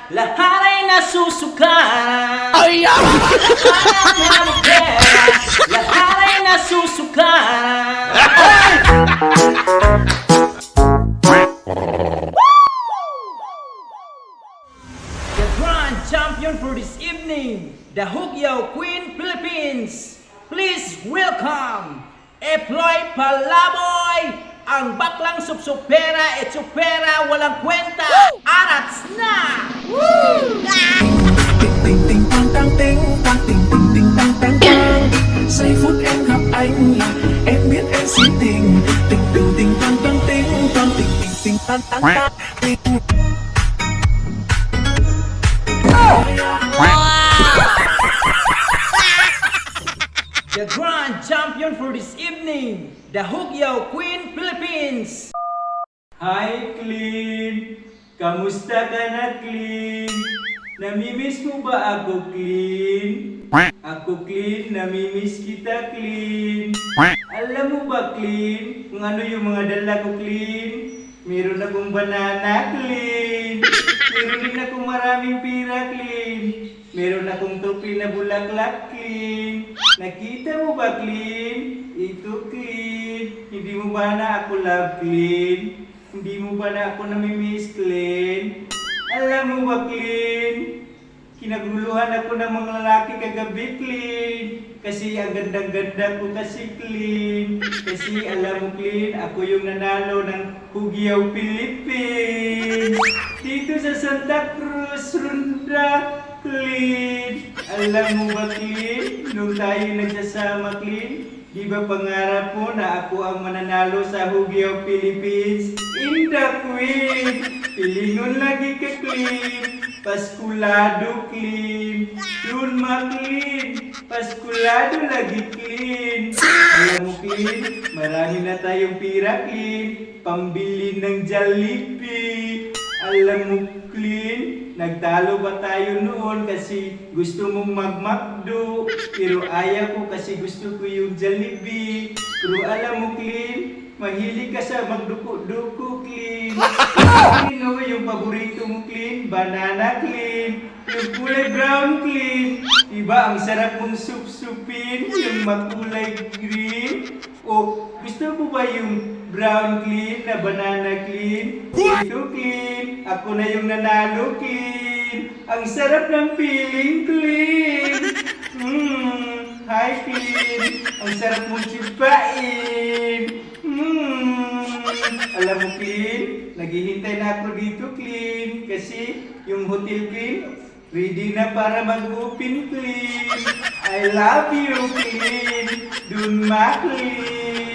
lahat ay nasusukat. Hanap mo pera, lahat ay nasusukat. The grand champion for this evening, the Hugyaw Queen Philippines. Please welcome Eploy Palaboy, ang baklang supsupera et supera walang kwenta. Arats na! Ting ting ting tang tang ting tang ting ting ting tang tang tang. Say food and gặp anh là em biết em si tình. Ting ting ting tang tang ting tang ting ting ting tang tang tang ting. The grand champion for this evening, the Hugyaw Queen Philippines. Hi, Clean! Kamusta ka na, Clean? Namimiss mo ba ako, Clean? Ako, Clean, namimiss kita, Clean. Alam mo ba, Clean, kung ano yung mga dala ko, Clean? Meron akong banana, Clean. Meron din akong maraming pira, Clean. Meron akong topi na bulaklak, Clean. Nakita mo ba, Clean? Ito, Clean. Hindi mo ba na ako love, Clean? Hindi mo ba na ako namimiss, Clean? Alam mo ba, Clean? Kinaguluhan ako ng mga lalaki kagabi, Clean. Kasi ang ganda-ganda ko kasi, Clean. Kasi alam mo, Clean, ako yung nanalo ng Hugyaw Philippines. Dito sa Santa Cruz, Ronda, Clean. Alam mo ba, Clean, nung tayo nagsasama, Clean, di ba pangarap mo na ako ang mananalo sa Hugyaw Philippines? In the Queen! Pilingon lagi ka, Clean. Paskulado, Clean. Yun, Clean. Paskulado lagi, Clean. Alam mo, Clean, marami na tayong pira, Clean. Pambili ng Jollibee. Alam mo, Clean, nagtalo ba tayo noon kasi gusto mong mag-McDo, pero ayaw ko kasi gusto ko yung Jollibee. Pero alam mo, Clean, mahilig ka sa magduko-duko, Clean. Clean, no, yung paborito mo, Clean, banana, Clean. Yung kulay brown, Clean. Diba, ang sarap mong sup-supin, yung makulay green. O, gusto mo ba yung brown, Clean, na banana, Clean? Ito, Clean. Ako na yung nanalo, Clean. Ang sarap ng feeling, Clean. Hi, Clean. Ang sarap mong sipain. Alam mo, Clean, naghihintay na ako dito, Clean. Kasi yung hotel, Clean, ready na para mag-open, Clean. I love you, Clean. Dun ma, Clean.